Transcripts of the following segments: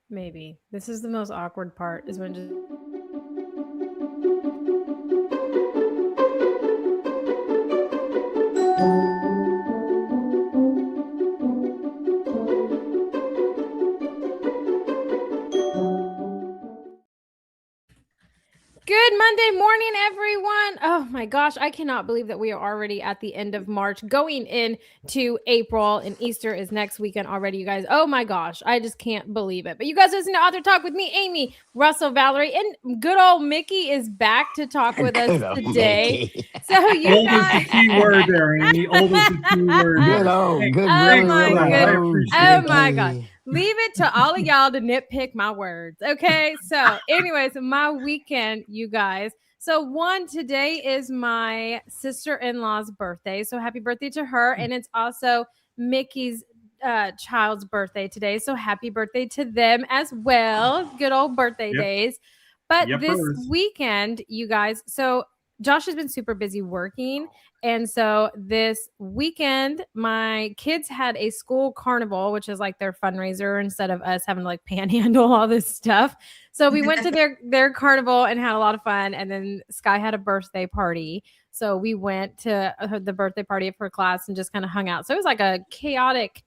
Maybe. This is the most awkward part is when just Good Monday morning, everyone. Oh my gosh, I cannot believe that we are already at the end of March, going into April, and Easter is next weekend already, you guys. Oh my gosh, I just can't believe it. But you guys listen to Author Talk with me, Amy, Russell, Valerie, and good old Mickey is back to talk with us Good old today. Mickey. So you Old is the guys, key word there, Amy. Old is the key word Good there. old, Hey, good, oh really, thanks for my really that. I good, old oh appreciate that. my god. Mickey. Leave it to all of y'all to nitpick my words. Okay. So, anyways, my weekend, you guys. So, one, today is my sister in law's birthday. So, happy birthday to her. And it's also Mickey's child's birthday today. So, happy birthday to them as well. Good old birthday Yep. days. But this Yepers. weekend, you guys, so Josh has been super busy working. And so this weekend, my kids had a school carnival, which is like their fundraiser instead of us having to like panhandle all this stuff. So we went to their carnival and had a lot of fun. And then Sky had a birthday party. So we went to the birthday party of her class and just kind of hung out. So it was like a chaotic,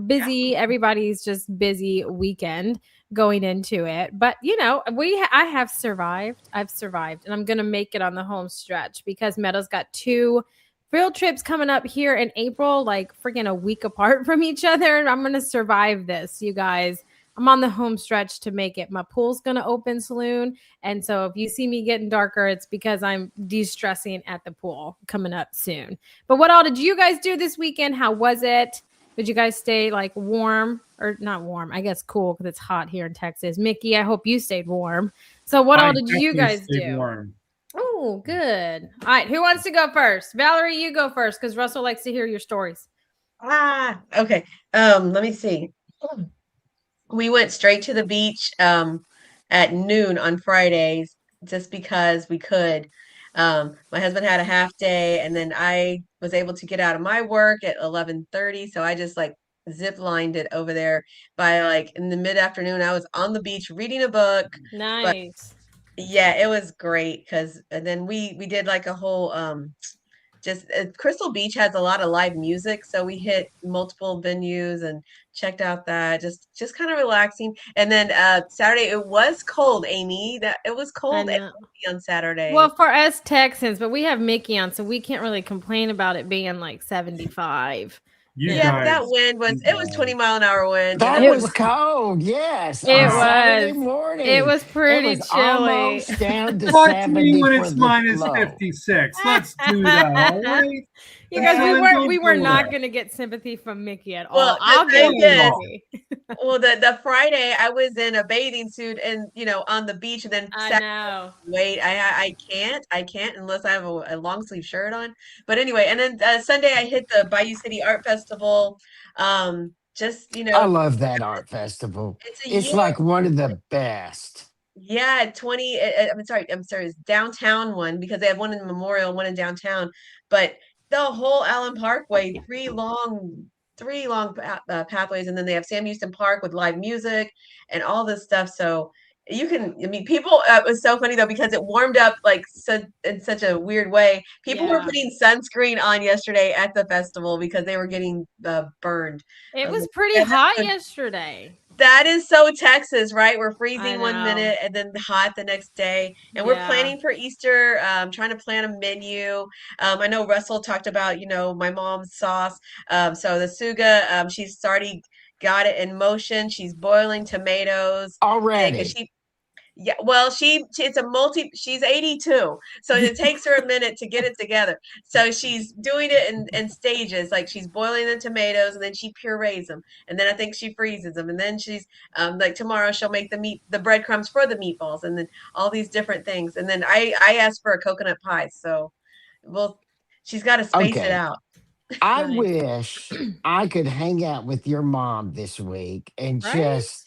busy, everybody's just busy weekend going into it. But I have survived. I've survived, and I'm gonna make it on the home stretch because Meadows got two field trips coming up here in April, like freaking a week apart from each other. And I'm gonna survive this, you guys. I'm on the home stretch to make it. My pool's gonna open soon, and so if you see me getting darker, it's because I'm de-stressing at the pool coming up soon. But what all did you guys do this weekend? How was it? Did you guys stay like warm or not warm? I guess cool because it's hot here in Texas. Mickey, I hope you stayed warm. So, what I all did you definitely guys stayed do? warm. Oh, good. All right, who wants to go first? Valerie, you go first because Russell likes to hear your stories. Okay. Let me see. We went straight to the beach at noon on Fridays just because we could. My husband had a half day, and then I was able to get out of my work at 11:30, so I just like zip lined it over there by like in the mid-afternoon. I was on the beach reading a book, but Nice. yeah, it was great because and then we did like a whole just Crystal Beach has a lot of live music, so we hit multiple venues and checked out that just kind of relaxing. And then Saturday it was cold, Amy. That it was I cold and know. windy on Saturday. Well, for us Texans, but we have Mickey on, so we can't really complain about it being like 75. You You Yeah, but know, that guys, wind was you it was 20 guys. mile an hour winds, and That it it was was cold, yes, on it Uh, Saturday was it morning. was It pretty was chilly. almost down to Watch me 70 when for it's the minus low. 56. Let's do that, all right? You Let's guys, go and we don't were do not that. going to get sympathy from Mickey at well. all. The I'll give thing you Oh, is, no. Mickey. well, the Friday I was in a bathing suit and on the beach, and then I Saturday, know. wait, I can't unless I have a long sleeve shirt on. But anyway, and then Sunday I hit the Bayou City Art Festival. Just I love that art festival. it's a It's year. like one of the best. Yeah, 20. I'm sorry, it's downtown one because they have one in Memorial, one in downtown. But the whole Allen Parkway, three long pathways, and then they have Sam Houston Park with live music and all this stuff. So you can, I mean, people. It was so funny though because it warmed up like so, in such a weird way. People were Yeah. putting sunscreen on yesterday at the festival because they were getting burned. I It was was like, pretty yeah, hot that's yesterday. that is so Texas, right? We're I freezing one know. minute and then hot the next day. And we're Yeah. planning for Easter, trying to plan a menu. I know Russell talked about, my mom's sauce. So the suga, she's already got it in motion. She's boiling tomatoes because Already. yeah, well, it's a she's 82, so it takes her a minute to get it together. So she's doing it in stages, like she's boiling the tomatoes and then she purees them, and then I think she freezes them, and then she's like tomorrow she'll make the breadcrumbs for the meatballs, and then all these different things, and then I asked for a coconut pie, so well, she's got to space it Okay. out. I Nice. wish I could hang out with your mom this week and Right? just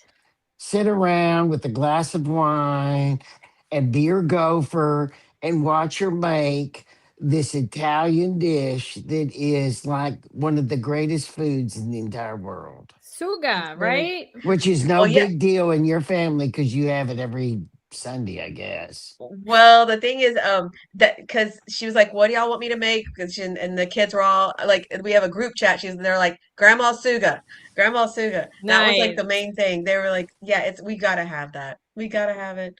sit around with a glass of wine and beer gopher and watch her make this Italian dish that is like one of the greatest foods in the entire world. Suga, funny. right? which is no Well, yeah. big deal in your family because you have it every Sunday, I guess. Well, the thing is, that because she was like, "What do y'all want me to make?" Because and the kids were all like, we have a group chat. They're like, "Grandma Suga, Grandma Suga." That was like Nice. the main thing. They were like, "Yeah, we gotta have that. We gotta have it."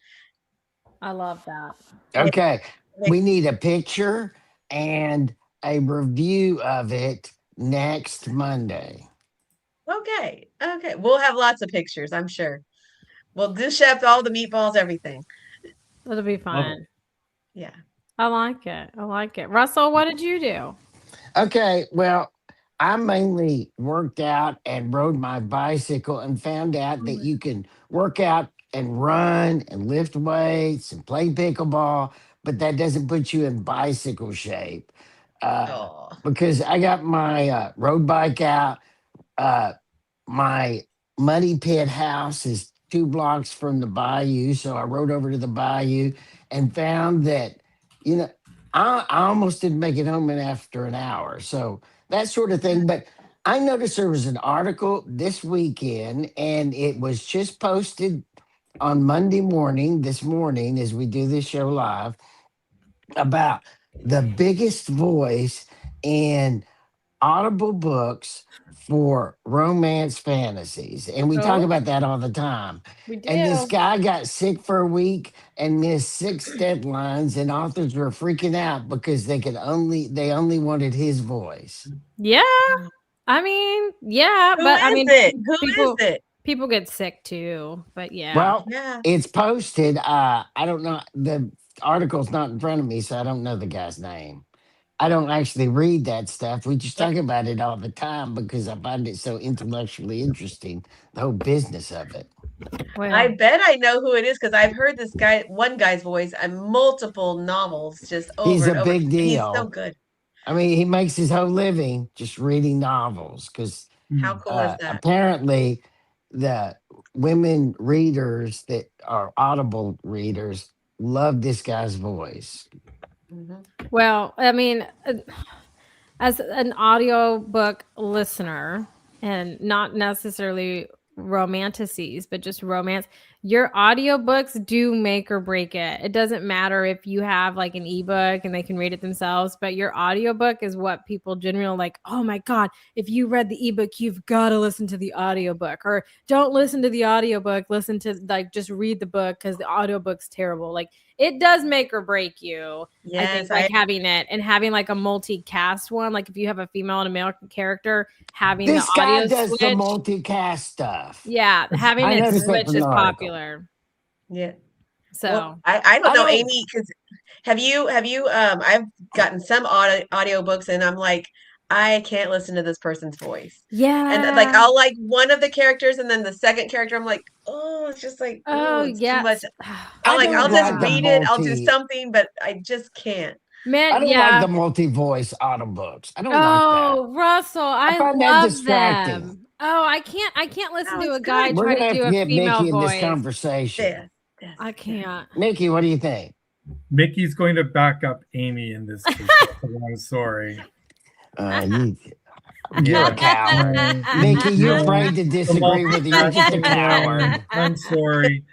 I love that. Yeah. Okay, Like, we need a picture and a review of it next Monday. okay, okay. We'll have lots of pictures, I'm sure. We'll do chef all the meatballs, everything. It'll be Love it. fun. Yeah. I like it. I like it. Russell, what did you do? Okay, well, I mainly worked out and rode my bicycle and found out that you can work out and run and lift weights and play pickleball, but that doesn't put you in bicycle shape. Uh, Oh. because I got my road bike out. Uh, my money pit house is 2 blocks from the bayou. So I rode over to the bayou and found that, you know, I almost didn't make it home in after an hour. So that sort of thing. But I noticed there was an article this weekend and it was just posted on Monday morning, this morning, as we do this show live, about the biggest voice in Audible books for romance fantasies. And we talk Oh, about that all the time. we And this do. guy got sick for a week and missed 6 deadlines, and authors were freaking out because they only wanted his voice. Yeah. I mean, yeah, Who but I is mean, it? Who is people it? people get sick too. But yeah. Well, Yeah. it's posted. I don't know. The article's not in front of me, so I don't know the guy's name. I don't actually read that stuff. We just talk about it all the time because I find it so intellectually interesting, the whole business of it. I Well, bet I know who it is because I've heard one guy's voice in multiple novels just over He's a and over. big And he's so deal. good. I mean, he makes his whole living just reading novels because How Mm. cool is that? apparently the women readers that are Audible readers love this guy's voice. Mhm. well, I mean, as an audiobook listener and not necessarily romanticies, but just romance, your audiobooks do make or break it. It doesn't matter if you have like an ebook and they can read it themselves, but your audiobook is what people generally like, oh my God, if you read the ebook, you've got to listen to the audiobook. Or don't listen to the audiobook, listen to like just read the book because the audiobook's terrible. Like it does make or break you. I think Yes, like having it and having like a multicast one, like if you have a female and a male character, having the This guy audio does the switch. multicast stuff. Yeah, having I it noticed that switch from the is article. popular. yeah. Well, So I don't I know, don't. Amy, because have you I've gotten some audiobooks and I'm like, I can't listen to this person's voice. And like yeah. I'll like one of the characters and then the second character, I'm like, oh, it's just like, Oh oh, it's too much. yes. I'm I like, don't I'll just like the Yeah. read it, I'll do multi. something, but I just can't. I Man, don't like yeah. the multi-voice audiobooks. I don't like that. Oh, Russell, I I find that love distracting. them. Oh, I can't listen Oh, to it's a guy good. We're try gonna to have do to a get female Mickey in this voice. conversation. This, this, I yeah. can't. Mickey, what do you think? Mickey's going to back up Amy in this case. I'm sorry. You, you're a Yeah. coward, No, Mickey. You're no. afraid to The disagree with her. You're just a multitasking, no. coward. I'm sorry.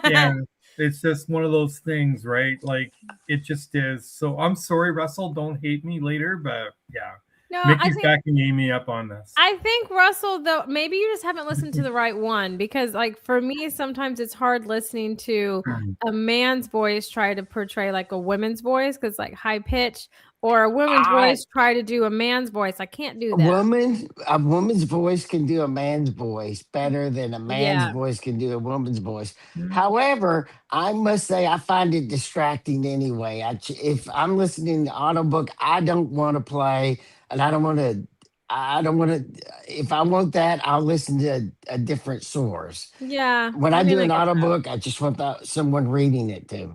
Yeah. It's just one of those things, right? Like it just is. So I'm sorry, Russell. Don't hate me later, but yeah. No, Mickey's backing Amy up on this. I think Russell though maybe you just haven't listened to the right one because like for me sometimes it's hard listening to a man's voice try to portray like a woman's voice cuz like high pitch or a woman's I voice try to do a man's voice. I can't do a that. woman's voice can do a man's voice better than a man's Yeah. voice can do a woman's voice. However, I must say I find it distracting anyway. If I'm listening to audiobook, I don't want to play, and I don't want to. I don't want to. If I want that, I'll listen to a different source. Yeah. When I I mean do I an get that. audiobook, I just want someone reading it to me.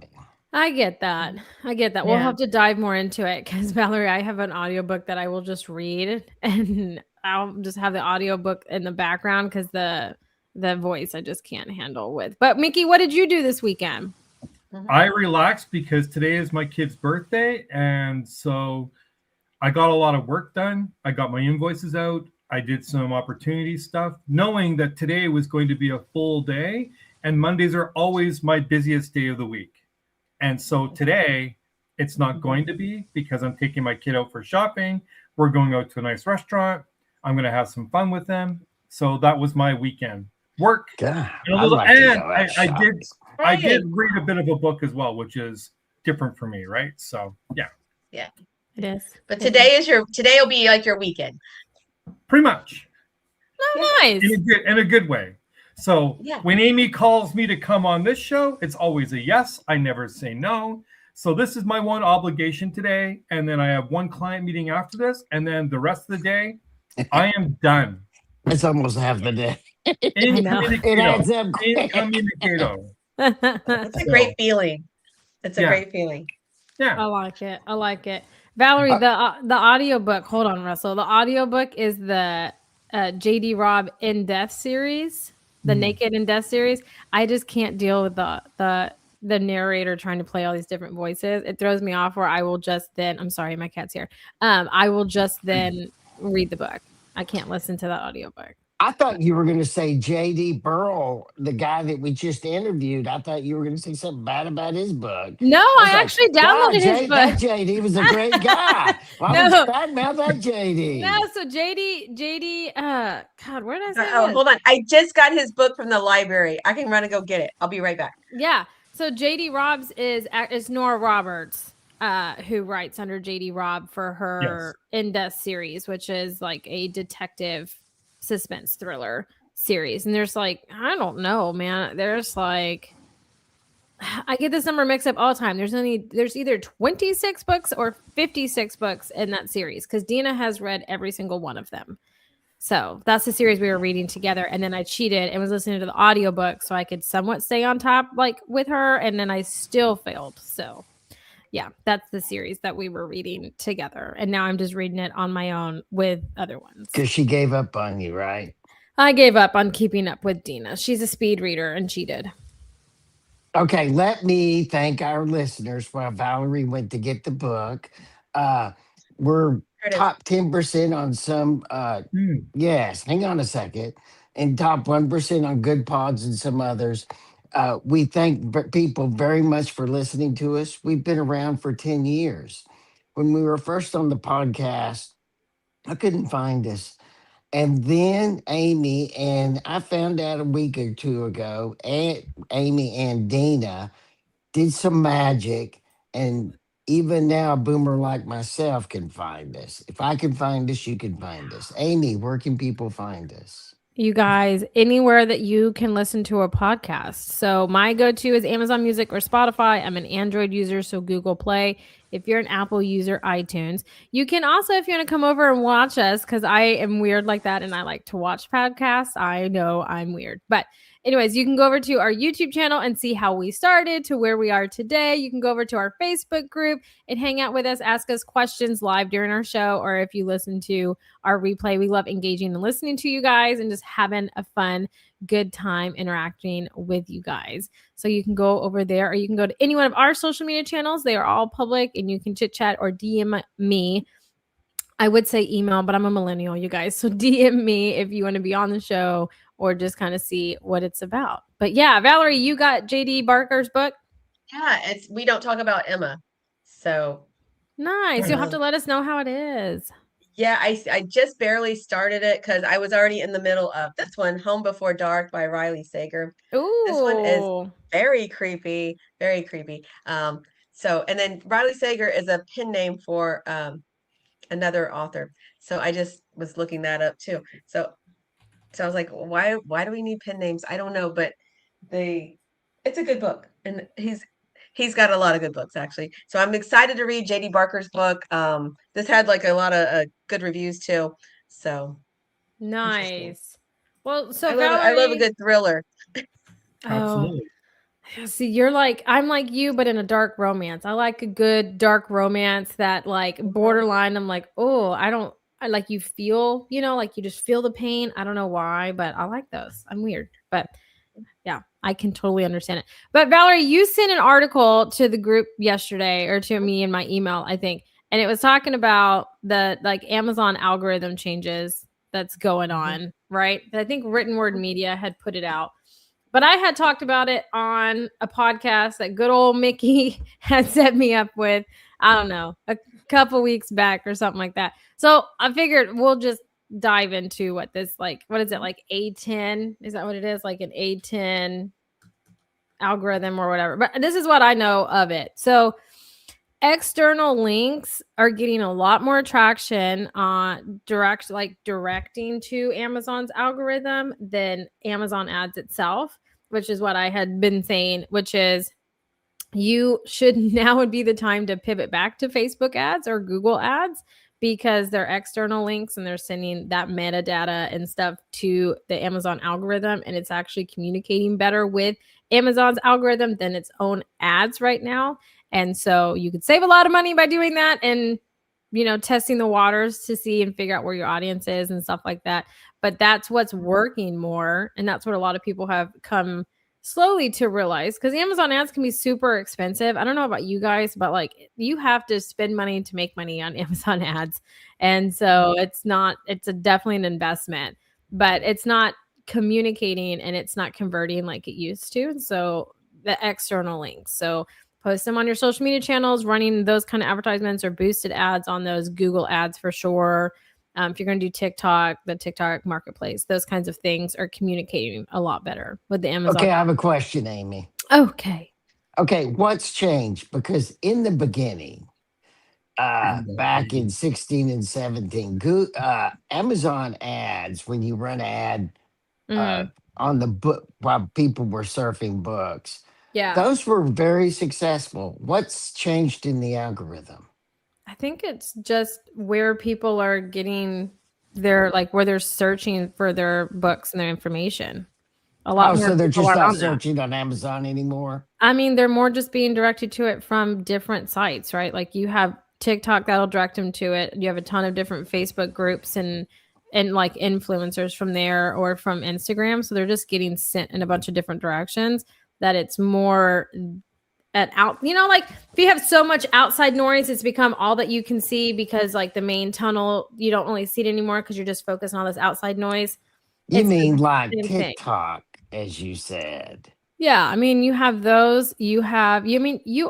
I get that. I get that. We'll Yeah. have to dive more into it because Valerie, I have an audiobook that I will just read and I'll just have the audiobook in the background because the voice I just can't handle with. But Mickey, what did you do this weekend? I relaxed because today is my kid's birthday. And so I got a lot of work done. I got my invoices out. I did some opportunity stuff, knowing that today was going to be a full day, and Mondays are always my busiest day of the week. And so today, it's not going to be, because I'm taking my kid out for shopping. We're going out to a nice restaurant. I'm going to have some fun with them. So that was my weekend. Work. God, And a I'd little, like to and go out shopping. I did Right. read a bit of a book as well, which is different for me, right? So yeah, Yeah. It is. But It today is. today will be like your weekend. pretty much Oh, Yeah. nice. in a good way. So Yeah. when Amy calls me to come on this show, it's always a yes. I never say no. So this is my one obligation today, and then I have one client meeting after this, and then the rest of the day, I am done. It's almost half the day. I know. It adds up quick. Incommunicado. That's a So, great feeling. It's a yeah. great feeling. Yeah. I like it. I like it. Valerie, the audiobook, hold on, Russell. The audiobook is the JD Robb In Death series, the Naked in Death series. I just can't deal with the narrator trying to play all these different voices. It throws me off where I will just then, I'm sorry, my cat's here. I will just then read the book. I can't listen to the audiobook. I thought you were going to say J.D. Burrell, the guy that we just interviewed. I thought you were going to say something bad about his book. No, was I like, actually God, downloaded his that book. J.D. was a great guy. Why would No. you badmouth that J.D.? No, so JD, God, where did I say Oh, this? hold on. I just got his book from the library. I can run and go get it. I'll be right back. Yeah. So JD Robb's is Nora Roberts, who writes under JD Robb for her In Death series, which is like a detective suspense thriller series. And there's like, I don't know, man. There's like, I get this number mixed up all the time. There's either 26 books or 56 books in that series, because Dina has read every single one of them. So that's the series we were reading together. And then I cheated and was listening to the audiobook so I could somewhat stay on top like with her. And then I still failed. So yeah, that's the series that we were reading together. And now I'm just reading it on my own with other ones. Because she gave up on you, right? I gave up on keeping up with Dina. She's a speed reader and cheated. Okay, let me thank our listeners while Valerie went to get the book. We're Here it is. top 10% on some, yes, hang on a second, and top 1% on Good Pods and some others. We thank people very much for listening to us. We've been around for 10 years. When we were first on the podcast, I couldn't find us. And then Amy, and I found out a week or two ago, Amy and Dina did some magic. And even now, a boomer like myself can find us. If I can find us, you can find us. Amy, where can people find us? You guys, anywhere that you can listen to a podcast. So my go-to is Amazon Music or Spotify. I'm an Android user, so Google Play. If you're an Apple user, iTunes. You can also, if you want to come over and watch us, because I am weird like that and I like to watch podcasts. I know I'm weird. But anyways, you can go over to our YouTube channel and see how we started to where we are today. You can go over to our Facebook group and hang out with us, ask us questions live during our show, or if you listen to our replay. We love engaging and listening to you guys and just having a fun, good time interacting with you guys. So you can go over there, or you can go to any one of our social media channels. They are all public and you can chit chat or DM me. I would say email, but I'm a millennial, you guys. So DM me if you want to be on the show or just kind of see what it's about. But yeah, Valerie, you got JD Barker's book. Yeah, we don't talk about Emma. So Nice. You'll have to let us know how it is. yeah, I just barely started it because I was already in the middle of this one, Home Before Dark by Riley Sager. Ooh. This one is very creepy, very creepy. So and then Riley Sager is a pen name for another author. So I just was looking that up too. So I was like, why do we need pen names? I don't know, but it's a good book, and he's got a lot of good books actually. So I'm excited to read JD Barker's book. This had like a lot of good reviews too. So nice. Well, so I Valerie, love a good thriller. Absolutely. See, I'm like you, but in a dark romance. I like a good dark romance that like borderline. I'm like, oh, I like you feel, like you just feel the pain. I don't know why, but I like those. I'm weird, but yeah, I can totally understand it. But Valerie, you sent an article to the group yesterday, or to me in my email, I think, and it was talking about the like Amazon algorithm changes that's going on, right? I think Written Word Media had put it out. But I had talked about it on a podcast that good old Mickey had set me up with, I don't know, a couple weeks back or something like that. So I figured we'll just dive into what this, like, what is it, like A10? Is that what it is? Like an A10 algorithm or whatever. But this is what I know of it. So external links are getting a lot more traction on directing to Amazon's algorithm than Amazon ads itself, which is what I had been saying, which is you should now would be the time to pivot back to Facebook ads or Google ads because they're external links and they're sending that metadata and stuff to the Amazon algorithm, and it's actually communicating better with Amazon's algorithm than its own ads right now. And so you could save a lot of money by doing that and, testing the waters to see and figure out where your audience is and stuff like that. But that's what's working more. And that's what a lot of people have come slowly to realize, because Amazon ads can be super expensive. I don't know about you guys, but like you have to spend money to make money on Amazon ads. And so it's definitely an investment, but it's not communicating and it's not converting like it used to. And so the external links. So post them on your social media channels, running those kind of advertisements or boosted ads on those Google ads for sure. If you're going to do TikTok, the TikTok marketplace, those kinds of things are communicating a lot better with the Amazon. Okay, I have a question, Amy. Okay, what's changed? Because in the beginning, back in 16 and 17, Amazon ads, when you run ad on the book while people were surfing books, those were very successful. What's changed in the algorithm? I think it's just where people are getting their, like, where they're searching for their books and their information. A lot more. So they're just not searching on Amazon anymore? I mean, they're more just being directed to it from different sites, right? Like you have TikTok that'll direct them to it. You have a ton of different Facebook groups and like influencers from there or from Instagram. So they're just getting sent in a bunch of different directions, that it's more like if you have so much outside noise, it's become all that you can see, because like the main tunnel, you don't really see it anymore because you're just focused on all this outside noise. You mean like TikTok, as you said? Yeah, I mean, you have those. You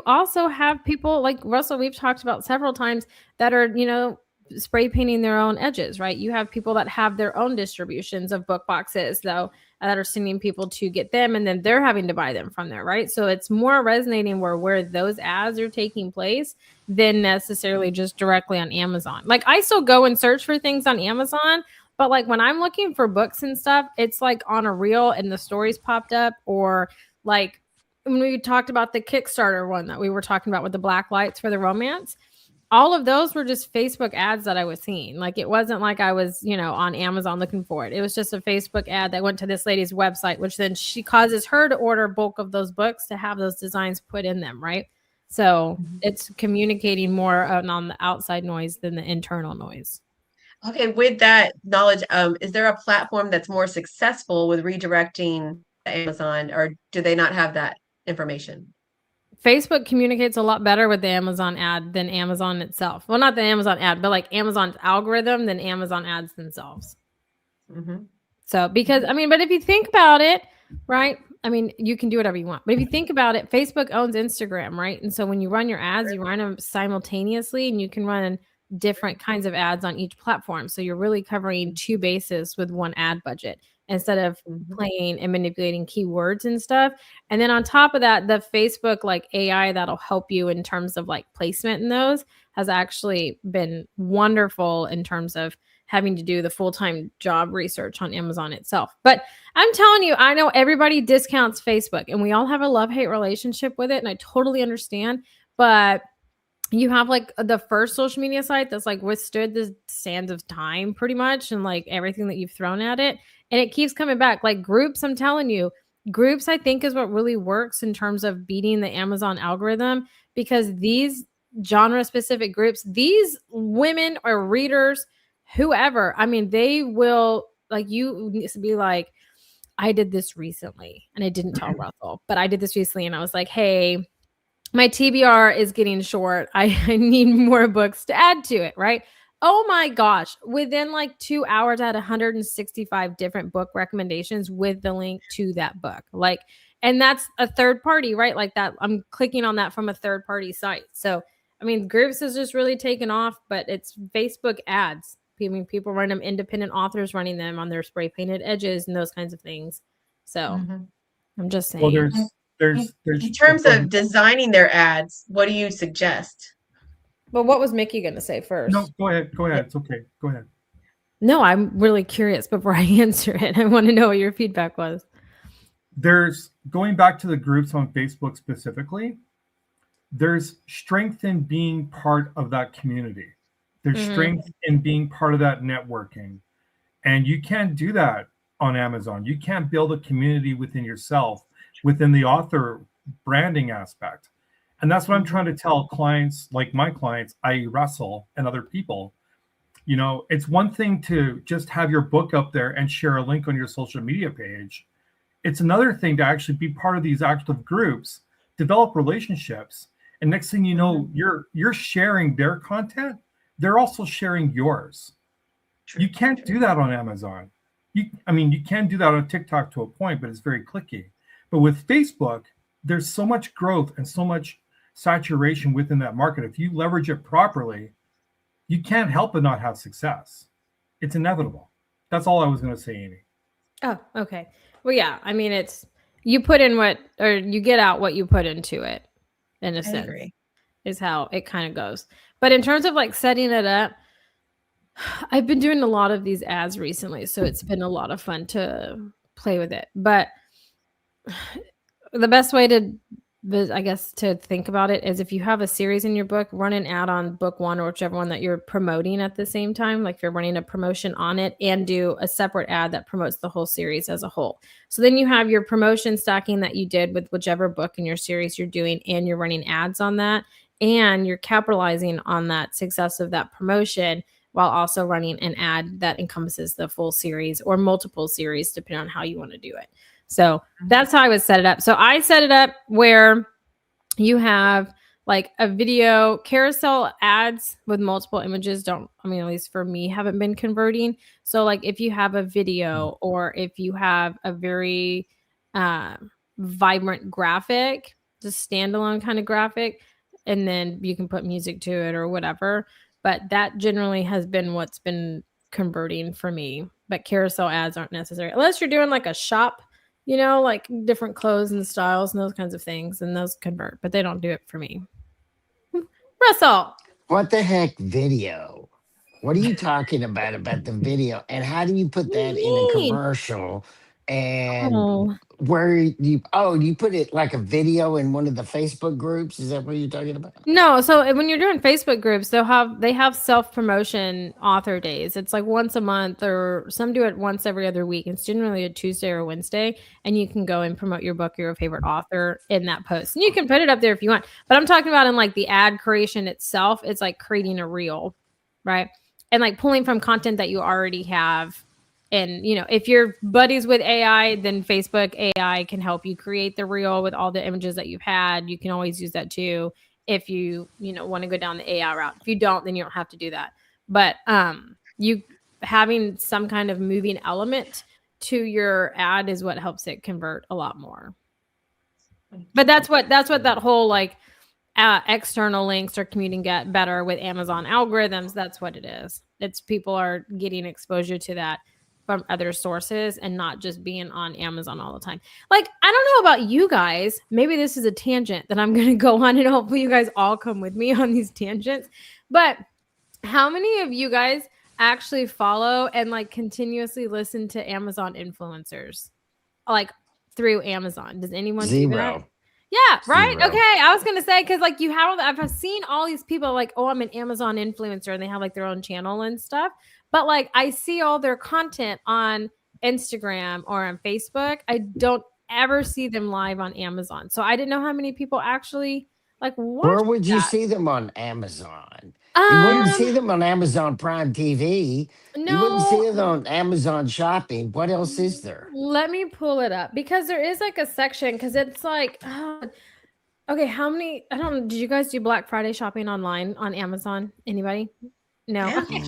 also have people like Russell, we've talked about several times, that are, spray painting their own edges, right? You have people that have their own distributions of book boxes, though, that are sending people to get them, and then they're having to buy them from there, right? So it's more resonating where those ads are taking place than necessarily just directly on Amazon. Like I still go and search for things on Amazon, but like when I'm looking for books and stuff, it's like on a reel and the stories popped up, or like when we talked about the Kickstarter one that we were talking about with the black lights for the romance, all of those were just Facebook ads that I was seeing. Like it wasn't like I was, on Amazon looking for it. It was just a Facebook ad that went to this lady's website, which then she causes her to order bulk of those books to have those designs put in them, right? So it's communicating more on the outside noise than the internal noise. Okay, with that knowledge, is there a platform that's more successful with redirecting to Amazon, or do they not have that information? Facebook communicates a lot better with the Amazon ad than Amazon itself. Well, not the Amazon ad, but like Amazon's algorithm than Amazon ads themselves. Mm-hmm. So, because, but if you think about it, right? You can do whatever you want. But if you think about it, Facebook owns Instagram, right? And so when you run your ads, you run them simultaneously, and you can run different kinds of ads on each platform. So you're really covering two bases with one ad budget, instead of playing and manipulating keywords and stuff. And then on top of that, the Facebook like AI that'll help you in terms of like placement in those has actually been wonderful in terms of having to do the full-time job research on Amazon itself. But I'm telling you, I know everybody discounts Facebook and we all have a love-hate relationship with it. And I totally understand, but you have like the first social media site that's like withstood the sands of time pretty much, and like everything that you've thrown at it. And it keeps coming back. Like groups, I'm telling you, groups I think is what really works in terms of beating the Amazon algorithm, because these genre specific groups, these women or readers, whoever, they will like, you be like, I did this recently, and I didn't tell Russell, but I did this recently, and I was like, hey, my TBR is getting short. I need more books to add to it, right? Oh my gosh. Within like 2 hours, I had 165 different book recommendations with the link to that book. Like, and that's a third party, right? Like that, I'm clicking on that from a third party site. So, I mean, Groups has just really taken off, but it's Facebook ads. I mean, people run them, independent authors running them on their spray painted edges and those kinds of things. So, I'm just Well, saying. there's In terms of designing their ads, what do you suggest? But what was Mickey going to say first? no, go ahead. It's okay. Go ahead. No, I'm really curious before I answer it. I want to know what your feedback was. There's going back to the groups on Facebook specifically, there's strength in being part of that community. There's strength in being part of that networking. And you can't do that on Amazon. You can't build a community within yourself, within the author branding aspect. And that's what I'm trying to tell clients, like my clients, i.e. Russell and other people. You know, it's one thing to just have your book up there and share a link on your social media page. It's another thing to actually be part of these active groups, develop relationships, and next thing you know, you're sharing their content. They're also sharing yours. You can't do that on Amazon. You can do that on TikTok to a point, but it's very clicky. But with Facebook, there's so much growth and so much saturation within that market. If you leverage it properly, you can't help but not have success. It's inevitable. That's all I was going to say, Amy. Oh, okay. Well, yeah. I mean, it's you put in or you get out what you put into it, in a sense, is how it kind of goes. But in terms of like setting it up, I've been doing a lot of these ads recently, so it's been a lot of fun to play with it. But the best way to, I guess, to think about it is if you have a series in your book, run an ad on book one or whichever one that you're promoting at the same time. Like if you're running a promotion on it, and do a separate ad that promotes the whole series as a whole. So then you have your promotion stacking that you did with whichever book in your series you're doing, and you're running ads on that, and you're capitalizing on that success of that promotion while also running an ad that encompasses the full series or multiple series, depending on how you want to do it. So that's how I would set it up. So I set it up where you have like a video carousel ads with multiple images. At least for me, haven't been converting. So like if you have a video, or if you have a very vibrant graphic, just standalone kind of graphic, and then you can put music to it or whatever. But that generally has been what's been converting for me. But carousel ads aren't necessary unless you're doing like a shop, like different clothes and styles and those kinds of things, and those convert, but they don't do it for me. Russell, What the heck video? What are you talking about the video? And how do you put that in a commercial? And where you put it like a video in one of the Facebook groups? Is that what you're talking about? No, so when you're doing Facebook groups, they have self-promotion author days. It's like once a month, or some do it once every other week. It's generally a Tuesday or Wednesday, and you can go and promote your book, your favorite author, in that post. And you can put it up there if you want. But I'm talking about in like the ad creation itself. It's like creating a reel, right? And like pulling from content that you already have. And, if you're buddies with AI, then Facebook AI can help you create the reel with all the images that you've had. You can always use that too if you want to go down the AI route. If you don't, then you don't have to do that. But you having some kind of moving element to your ad is what helps it convert a lot more. But that's what that whole like external links are commuting get better with Amazon algorithms. That's what it is. It's people are getting exposure to that from other sources and not just being on Amazon all the time. Like, I don't know about you guys. Maybe this is a tangent that I'm going to go on, and hopefully you guys all come with me on these tangents. But how many of you guys actually follow and like continuously listen to Amazon influencers, like through Amazon? Does anyone do that? Yeah, right. 0. Okay. I was going to say, because like I've seen all these people like, oh, I'm an Amazon influencer, and they have like their own channel and stuff. But like I see all their content on Instagram or on Facebook. I don't ever see them live on Amazon. So I didn't know how many people actually like watch. Where would you see them on Amazon? You wouldn't see them on Amazon Prime TV. No. You wouldn't see them on Amazon Shopping. What else is there? Let me pull it up, because there is like a section, because it's like, okay, how many, I don't know, did you guys do Black Friday shopping online on Amazon? Anybody? No. Yeah. Okay.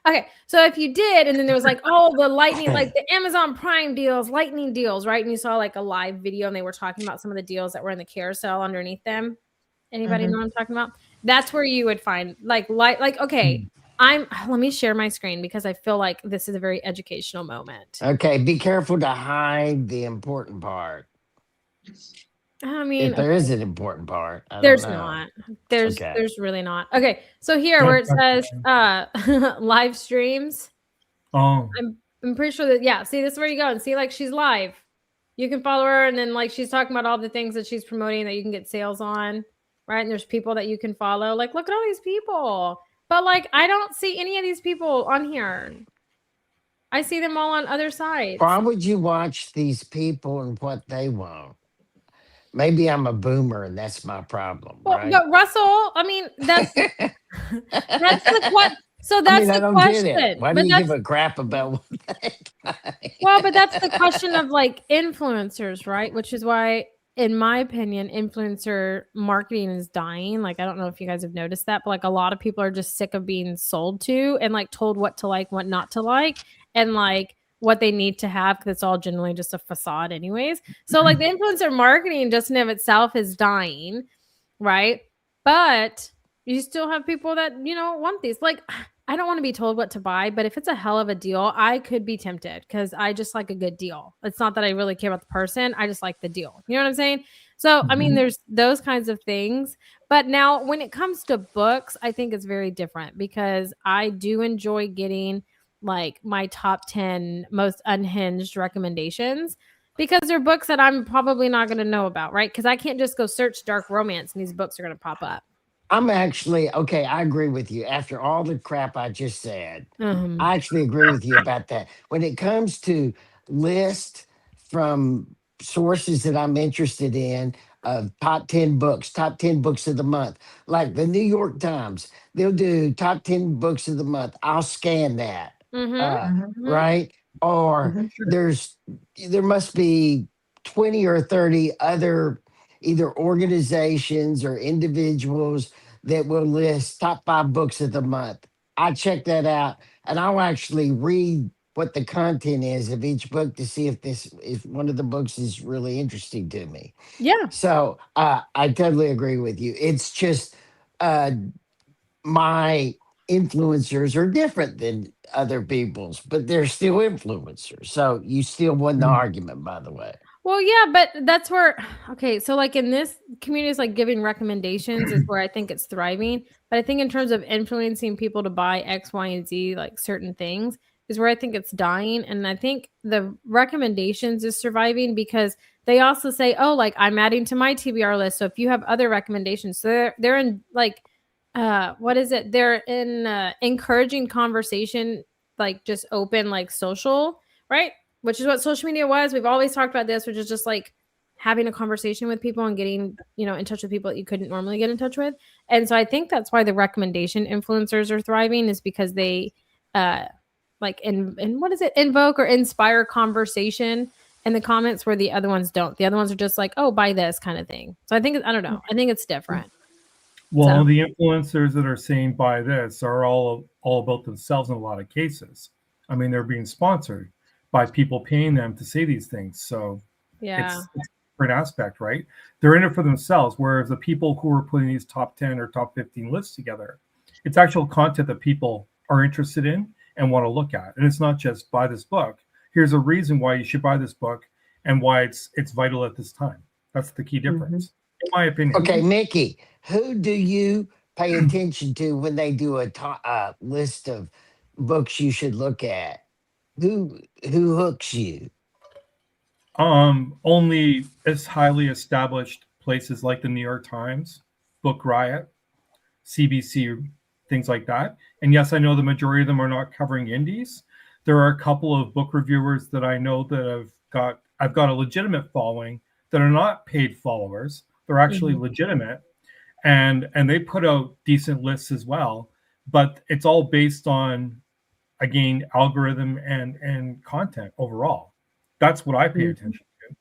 Okay. So if you did, and then there was like, oh, the lightning, like the Amazon Prime deals, lightning deals, right? And you saw like a live video and they were talking about some of the deals that were in the carousel underneath them. Anybody know what I'm talking about? That's where you would find like okay, let me share my screen because I feel like this is a very educational moment. Okay, be careful to hide the important part. I If mean, there is an important part, I don't there's know. not. There's Okay. there's really not. Okay, so here where it says live streams, Oh, I'm pretty sure that see, this is where you go and see like she's live. You can follow her and then like she's talking about all the things that she's promoting that you can get sales on, right? And there's people that you can follow. Like, look at all these people. But like I don't see any of these people on here. I see them all on other sites. Why would you watch these people and what they want? Maybe I'm a boomer and that's my problem, Well, right? but Russell, I mean, that's the what. So I that's mean, I the don't get it. question. Why do But you that's give a crap about what well, but that's the question of like influencers, right? Which is why, in my opinion, influencer marketing is dying. Like, I don't know if you guys have noticed that, but like a lot of people are just sick of being sold to and like told what to like, what not to like, and like what they need to have because it's all generally just a facade, anyways. So, like, the influencer marketing just in of itself is dying, right? But you still have people that, want these. Like, I don't want to be told what to buy, but if it's a hell of a deal, I could be tempted because I just like a good deal. It's not that I really care about the person. I just like the deal. You know what I'm saying? So, I mean, there's those kinds of things. But now when it comes to books, I think it's very different because I do enjoy getting like my top 10 most unhinged recommendations because they're books that I'm probably not going to know about, right? Because I can't just go search dark romance and these books are going to pop up. I'm actually okay. I agree with you. After all the crap I just said, Um, I actually agree with you about that. When it comes to list from sources that I'm interested in of top 10 books of the month, like the New York Times, they'll do top 10 books of the month. I'll scan that, mm-hmm, uh, mm-hmm. right? Or there must be 20 or 30 other either organizations or individuals that will list top 5 books of the month. I check that out and I'll actually read what the content is of each book to see if one of the books is really interesting to me. Yeah. So I totally agree with you. It's just uh, my influencers are different than other people's, but they're still influencers. So you still won the argument, by the way. Well, yeah, but that's where okay, so like in this community is like giving recommendations is where I think it's thriving. But I think in terms of influencing people to buy X, Y, and Z, like certain things, is where I think it's dying. And I think the recommendations is surviving because they also say, oh, like I'm adding to my TBR list. So if you have other recommendations, so they're in like what is it? They're in encouraging conversation, like just open, like social, right? Which is what social media was. We've always talked about this, which is just like having a conversation with people and getting, in touch with people that you couldn't normally get in touch with. And so I think that's why the recommendation influencers are thriving is because they like in what is it? Invoke or inspire conversation in the comments where the other ones don't. The other ones are just like, oh, buy this kind of thing. So I think I don't know. I think it's different. well, So. the influencers that are saying buy this are all about themselves in a lot of cases. I mean, they're being sponsored by people paying them to say these things. So Yeah. it's a different aspect, right? They're in it for themselves. Whereas the people who are putting these top 10 or top 15 lists together, it's actual content that people are interested in and want to look at. And it's not just buy this book. Here's a reason why you should buy this book and why it's vital at this time. That's the key difference, in my opinion. Okay, Mickey, who do you pay attention to when they do a list of books you should look at? Who hooks you? Only as highly established places like the New York Times, Book Riot, CBC, things like that. And yes, I know the majority of them are not covering indies. There are a couple of book reviewers that I know that I've got a legitimate following that are not paid followers. They're actually legitimate, and they put out decent lists as well. But it's all based on, again, algorithm and content overall. That's what I pay attention to.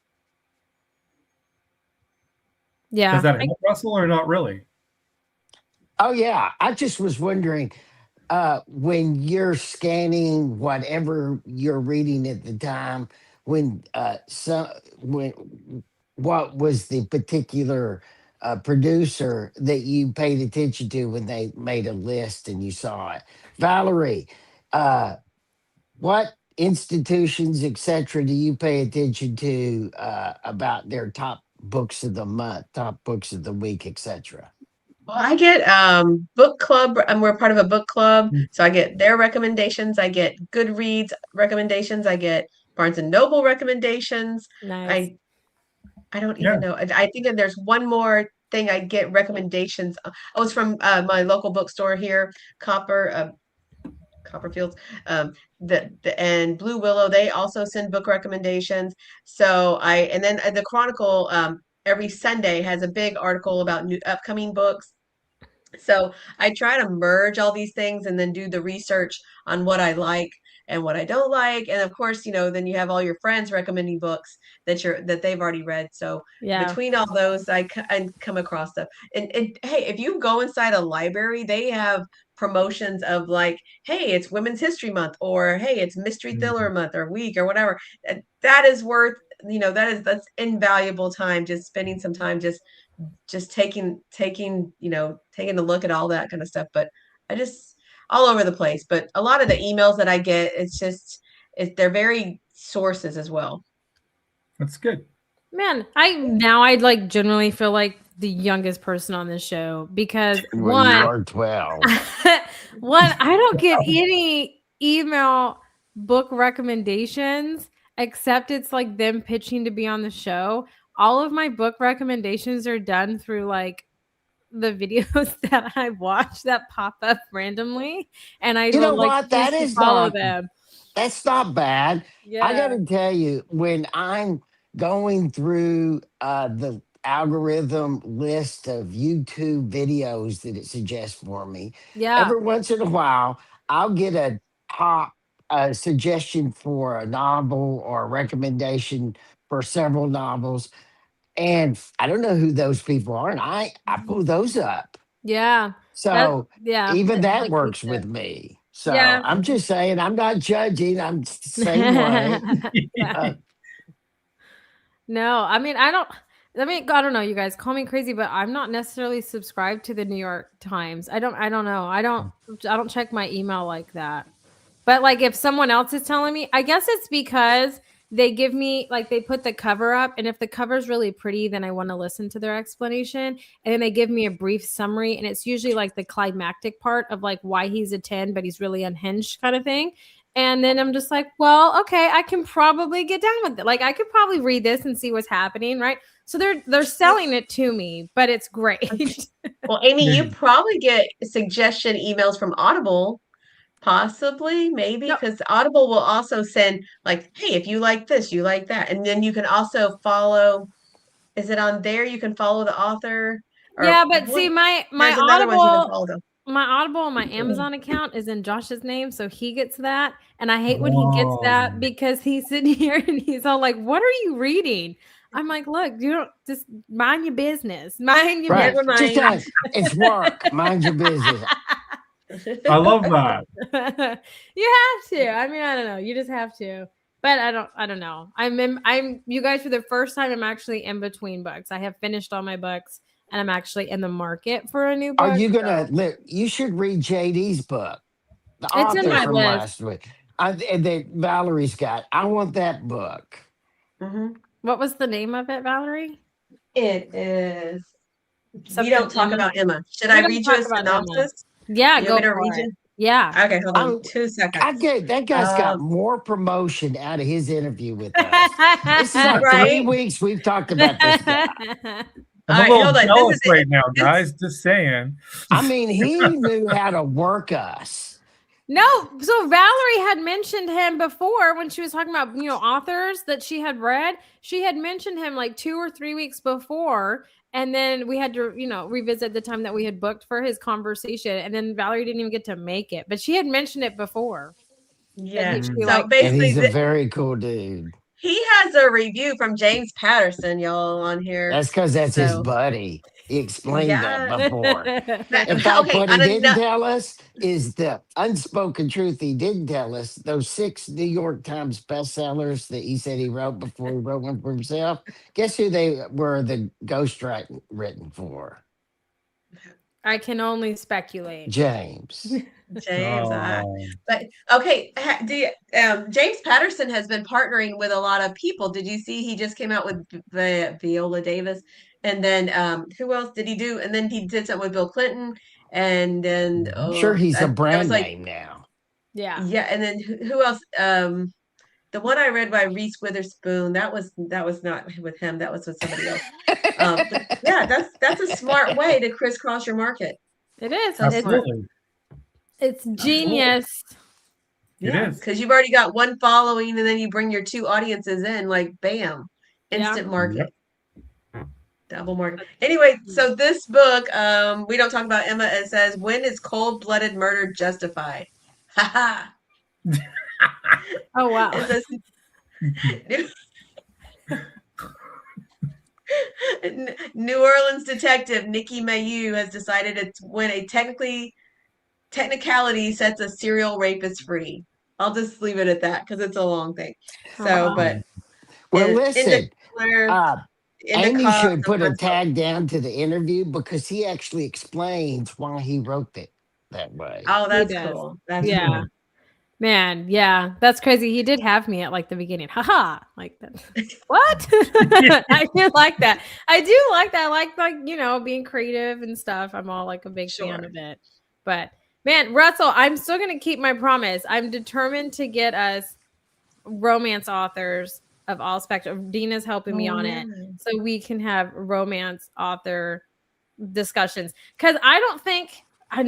Yeah. Does that help, Russell, or not really? Oh yeah, I just was wondering when you're scanning whatever you're reading at the time, when when what was the particular producer that you paid attention to when they made a list and you saw it? Valerie, uh, what institutions, etc., do you pay attention to about their top books of the month, top books of the week, etc.? Well, I get book club. We're part of a book club, Mm. so I get their recommendations. I get Goodreads recommendations. I get Barnes and Noble recommendations. Nice. I I don't Yeah. even know. I think that there's one more thing I get recommendations. Oh, it's from my local bookstore here, Copperfields. And Blue Willow. They also send book recommendations. So and then the Chronicle every Sunday has a big article about new upcoming books. So I try to merge all these things and then do the research on what I like and what I don't like. And of course, then you have all your friends recommending books that they've already read. So Yeah. between all those, I come across stuff. And hey, if you go inside a library, they have promotions of like, hey, it's Women's History Month, or hey, it's Mystery Thriller Mhm. Month or week or whatever. That is worth, that's invaluable time, just spending some time just taking a look at all that kind of stuff. But I just all over the place. But a lot of the emails that I get, they're very sources as well. That's good. Man, I'd like generally feel like the youngest person on this show because Well, you one, are 12. one, I don't get any email book recommendations except it's like them pitching to be on the show. All of my book recommendations are done through like the videos that I watch that pop up randomly, and I You will know like what? choose to follow them. That's not bad. I got Yeah. to tell you, when I'm going through the algorithm list of YouTube videos that it suggests for me, Yeah. every once in a while, I'll get a top suggestion for a novel or a recommendation for several novels. And I don't know who those people are. And I pull those up. Yeah. That So yeah, even it that like works takes it. with me. So Yeah. I'm just saying, I'm not judging. I'm the same way. Yeah. Uh, No, I don't know, you guys call me crazy, but I'm not necessarily subscribed to the New York Times. I don't know. I don't check my email like that. But like if someone else is telling me, I guess it's because they give me like they put the cover up and if the cover's really pretty, then I want to listen to their explanation. And then they give me a brief summary and it's usually like the climactic part of like why he's a 10, but he's really unhinged kind of thing. And then I'm just like, well, okay, I can probably get down with it. Like I could probably read this and see what's happening, right? So they're selling it to me, but it's great. Well, Amy, you Yeah. probably get suggestion emails from Audible, possibly, maybe, No, because Audible will also send like, hey, if you like this, you like that. And then you can also follow, is it on there? You can follow the author yeah, or but see, one, my there's another one you can follow them. Audible and my Amazon account is in Josh's name, so he gets that. And I hate when he gets Oh. that because he's sitting here and he's all like, "What are you reading?" I'm like, "Look, you don't just mind your business. Mind your right. Never business." Just mind. tell him it's work. Mind your business. I love that. You have to. I mean, I don't know. You just have to. But I don't know. I'm you guys for the first time I'm actually in between books. I have finished all my books and I'm actually in the market for a new Are book. you gonna? So You should read JD's book, the it's in author my from list. last week. And that Valerie's got. I want that book. Hmm. What was the name of it, Valerie? It is. We Something don't talk Emma. about Emma. Should We I don't read you talk a about Emma. synopsis? Yeah, You want go me to for read it. you? Yeah. Okay, hold on I'm. 2 seconds. That guy's got Um, more promotion out of his interview with us. This is like three right. weeks we've talked about this guy. I'm All a right, little hold on. This jealous is it. right now, This guys. Just saying. I mean, he knew how to work us. No, so Valerie had mentioned him before when she was talking about, authors that she had read. She had mentioned him like 2 or 3 weeks before. And then we had to, revisit the time that we had booked for his conversation. And then Valerie didn't even get to make it, but she had mentioned it before that Yeah. she Mm. So liked And him. he's basically, a very cool dude. he has a review from James Patterson, y'all, on here. That's because that's his So buddy. He explained that Yeah. before. In Yeah. fact, Okay. what he didn't tell us is the unspoken truth. He didn't tell us those 6 New York Times bestsellers that he said he wrote before he wrote one for himself. Guess who they were the ghostwriting written for? I can only speculate. James. James, Oh, but okay. James Patterson has been partnering with a lot of people. Did you see he just came out with Viola Davis, and then who else did he do? And then he did something with Bill Clinton, and then I'm sure he's a there was brand like name now. Yeah. yeah, and then who else? The one I read by Reese Witherspoon that was not with him. That was with somebody else. But yeah, that's a smart way to crisscross your market. It is. So smart. absolutely. It's Absolutely. genius. It Yeah, is. because you've already got one following, and then you bring your 2 audiences in, like bam, Yeah. instant Yep. market, double market. Anyway, so this book, we don't talk about Emma. It says, "When is cold-blooded murder justified?" Ha Oh wow. It says, New Orleans detective Nikki Mayu has decided it's when a technicality sets a serial rapist free. I'll just leave it at that because it's a long thing. Oh So, wow. but Well, in the listen, color, uh, in the Amy cause should of put a Russell. tag down to the interview because he actually explains why he wrote it that way. Oh, He that's does. cool. That's Yeah. cool. Man, yeah. That's crazy. He did have me at like the beginning. Haha. Like that. What? I do like that. I do like that. I like, being creative and stuff. I'm all like a big fan Sure. of it. But man, Russell, I'm still gonna keep my promise. I'm determined to get us romance authors of all spectrum. Dina's helping me Oh, on yeah. it. So we can have romance author discussions. Because I don't think I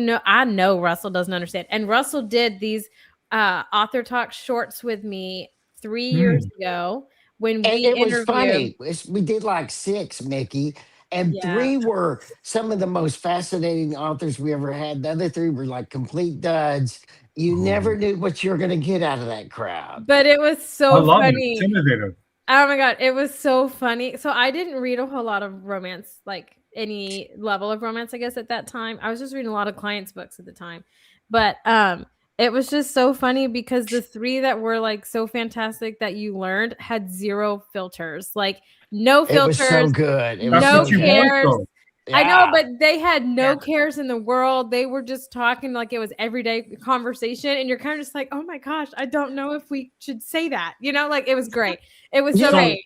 know Russell doesn't understand. And Russell did these author talk shorts with me 3 years Mm. ago when And we it was interviewed. funny. We did like 6, Mickey, and Yeah. 3 were some of the most fascinating authors we ever had. The other 3 were like complete duds. You never knew what you were going to get out of that crowd. But it was I so love it. It's funny. innovative. Oh my god, it was so funny. So I didn't read a whole lot of romance, like any level of romance, I guess, at that time. I was just reading a lot of clients' books at the time. But it was just so funny because the 3 that were like so fantastic that you learned had 0 filters. Like no It was so filters, good. It was That's no what so you good. want, cares. though. I know, Yeah. but they had no Yeah. cares in the world. They were just talking like it was everyday conversation. And you're kind of just like, oh my gosh, I don't know if we should say that. Like it was great. It was so Yeah. So, great.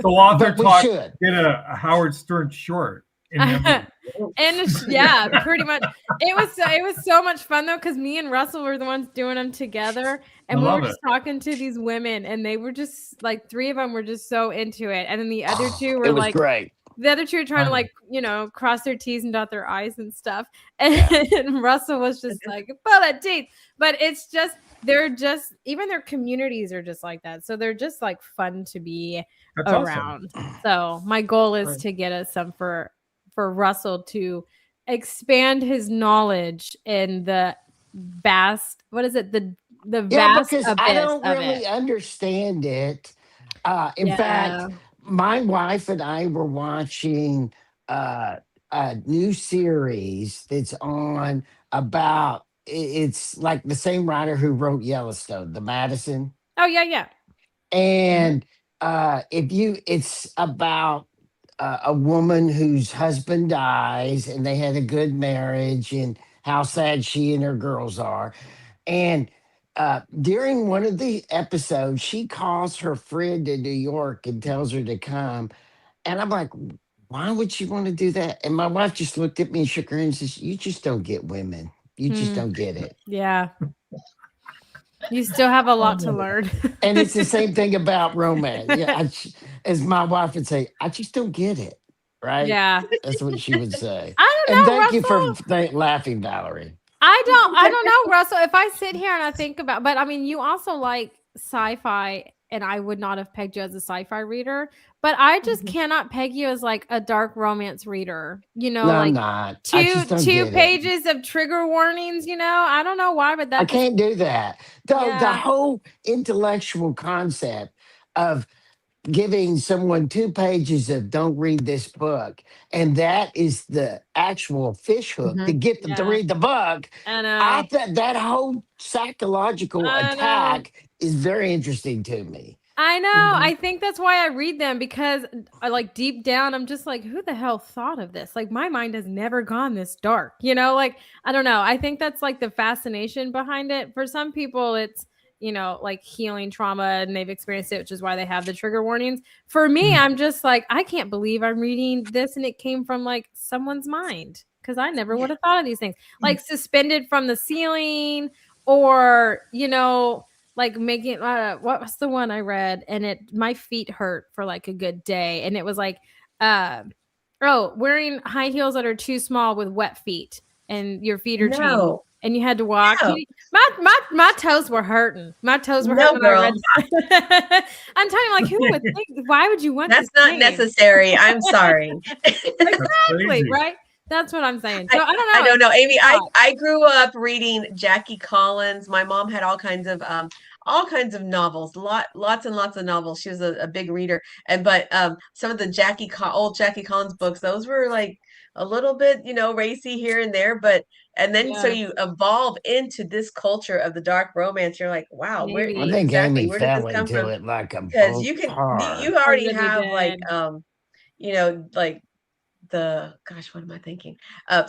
so author But we talk should. did a Howard Stern short in And the yeah, pretty much. It was so much fun though, because me and Russell were the ones doing them together, I and we were love it. just talking to these women, and they were just like 3 of them were just so into it, and then the other 2 It were was like great. the other 2 are trying to Right. like cross their T's and dot their I's and stuff, and Yeah. Russell was just like full of teeth. But it's just they're just even their communities are just like that, so they're just like fun to be That's awesome. around. So my goal is Fun. to get us some for Russell to expand his knowledge in the vast what is it the Yeah, vast because I abyss don't of it. really understand it. In Yeah. fact, my wife and I were watching uh, a new series that's on about it's like the same writer who wrote Yellowstone, the Madison. Oh yeah, yeah. And if you, it's about a woman whose husband dies and they had a good marriage and how sad she and her girls are. And during one of the episodes, she calls her friend in New York and tells her to come. And I'm like, why would she want to do that? And my wife just looked at me and shook her head and says, you just don't get women. You just Hmm. don't get it. Yeah. You still have a lot to Oh, learn. And it's the same thing about romance. Yeah, as my wife would say, I just don't get it. Right? Yeah. That's what she would say. I And don't know, thank you for Russell. laughing, Valerie. I don't know, Russell. If I sit here and I think about, but I mean, you also like sci-fi, and I would not have pegged you as a sci-fi reader, but I just Mhm. cannot peg you as like a dark romance reader. No, I'm Like not. I two just don't two get it. pages of trigger warnings. I don't know why, but I that just can't do that. The yeah. whole intellectual concept of giving someone 2 pages of don't read this book, and that is the actual fish hook to Mhm. get them to Yeah, read the book. I I know. thought that whole psychological I know. attack is very interesting to me. I know. Mhm. I think that's why I read them because I like deep down, I'm just like, who the hell thought of this? Like, my mind has never gone this dark, Like, I don't know. I think that's like the fascination behind it. For some people, it's, like healing trauma and they've experienced it, which is why they have the trigger warnings. For me, Mm. I'm just like, I can't believe I'm reading this and it came from like someone's mind because I never would have thought of these things. Like suspended from the ceiling or, like making what was the one I read and it my feet hurt for like a good day and it was like uh wearing high heels that are too small with wet feet and your feet are chained No, and you had to walk. no, My toes were hurting. My toes were hurting no, when I read girl. that. I'm telling you, like, who would think? Why would you want That's this not change? necessary. I'm sorry. That's Exactly, crazy. right? That's what I'm saying. So I I don't I know. don't know, Amy. I Thought. I grew up reading Jackie Collins. My mom had all kinds of novels, lots and lots of novels. She was a big reader, and but some of the old Jackie Collins books, those were like a little bit, racy here and there, but and then so Yeah, you evolve into this culture of the dark romance. You're like, wow, I maybe. think Amy where did this fell come into from? it like a Because bolt you car. I already really have like did. like the gosh, what am I thinking?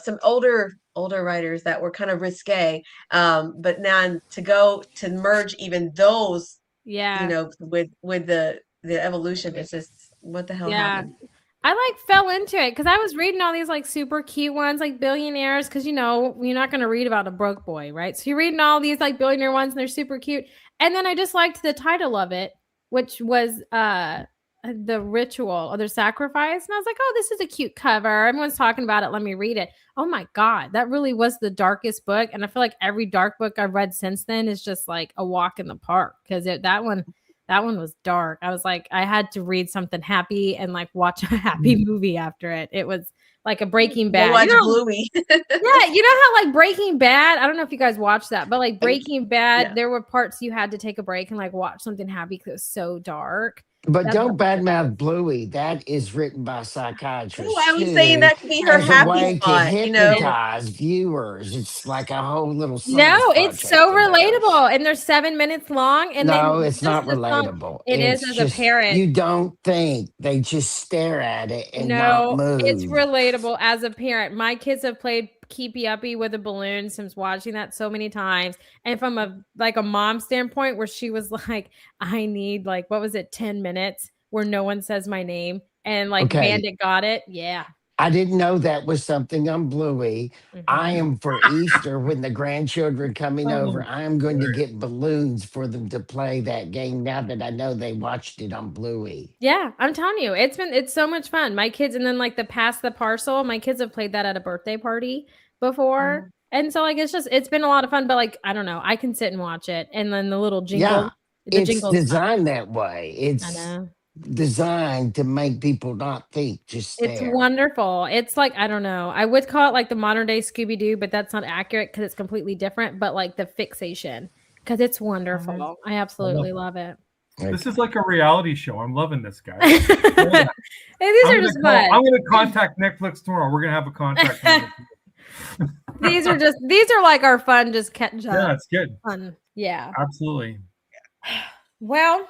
Some older writers that were kind of risque. But now to go to merge even those, Yeah. with the evolution, it's just what the hell Yeah. happened? I like fell into it because I was reading all these like super cute ones, like billionaires, because you're not going to read about a broke boy, right? So you're reading all these like billionaire ones and they're super cute. And then I just liked the title of it, which was the ritual or the sacrifice. And I was like, oh, this is a cute cover. Everyone's talking about it. Let me read it. Oh my God, that really was the darkest book. And I feel like every dark book I've read since then is just like a walk in the park because that one was dark. I was like, I had to read something happy and like watch a happy movie after it. It was like a Breaking Go Bad. watch Bluey. Yeah, how like Breaking Bad, I don't know if you guys watched that, but like Breaking Bad, Yeah. there were parts you had to take a break and like watch something happy because it was so dark. But That's don't what it was. badmouth Bluey. That is written by Oh, psychiatrists I was saying too, that could be her as a happy way to spot, It is. hypnotize viewers. It's like a whole little No, science it's project so of theirs. relatable, and they're 7 minutes long, and then No, it's just not the song. relatable. It is It's as a just parent. you don't think. They just stare at it and not No, it's move. relatable as a parent. My kids have played keepy uppy with a balloon since watching that so many times. And from a mom standpoint, where she was like, I need like what was it, 10 minutes where no one says my name. And like Okay, Bandit got it. Yeah. I didn't know that was something on Bluey. I Mhm. am for Easter when the grandchildren coming over. Oh, I am going to right. get balloons for them to play that game now that I know they watched it on Bluey. Yeah, I'm telling you, it's so much fun. My kids, and then like the pass the parcel, my kids have played that at a birthday party before. Mhm. And so like it's been a lot of fun, but like I don't know, I can sit and watch it. And then Yeah, the it's jingle's fun. designed that way. I It's know. designed to make people not think, just It's stare. wonderful. It's like, I don't know. I would call it like the modern day Scooby Doo, but that's not accurate because it's completely different. But like the fixation, because it's Mhm. wonderful. I I love absolutely it. love it. This Okay. is like a reality show. I'm loving this, guys. And these are just fun. I'm gonna contact Netflix tomorrow. We're gonna have a contract. These are like our fun, just catch Yeah, up. it's good. Fun. Yeah. Absolutely. Well,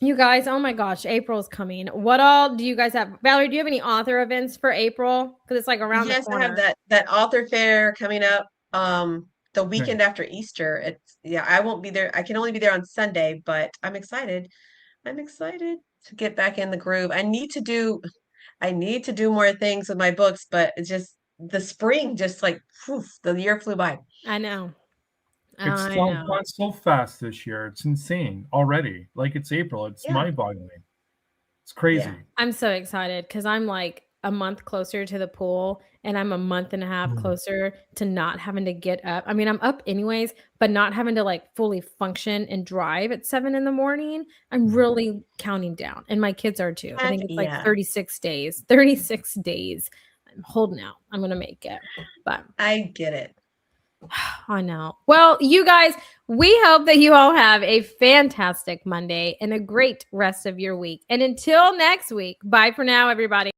you guys, oh my gosh, April's coming. What all do you guys have? Valerie, do you have any author events for April? Because it's like around the Yes, I have corner. that author fair coming up the Okay. weekend after Easter. I won't be there. I can only be there on Sunday, but I'm excited. I'm excited to get back in the groove. I need to do more things with my books, but it's just the spring just like poof, the year flew by. I know. It's I gone know. so fast this year. It's insane already. Like it's April. It's Yeah. mind-boggling. It's Yeah. crazy. I'm so excited because I'm like a month closer to the pool and I'm a month and a half Mm. closer to not having to get up. I mean, I'm up anyways, but not having to like fully function and drive at 7 in the morning. I'm really counting down. And my kids are too. I Heck think it's like yeah. 36 days. 36 days. I'm holding out. I'm gonna make it. But I get it. I know. Well, you guys, we hope that you all have a fantastic Monday and a great rest of your week. And until next week, bye for now, everybody.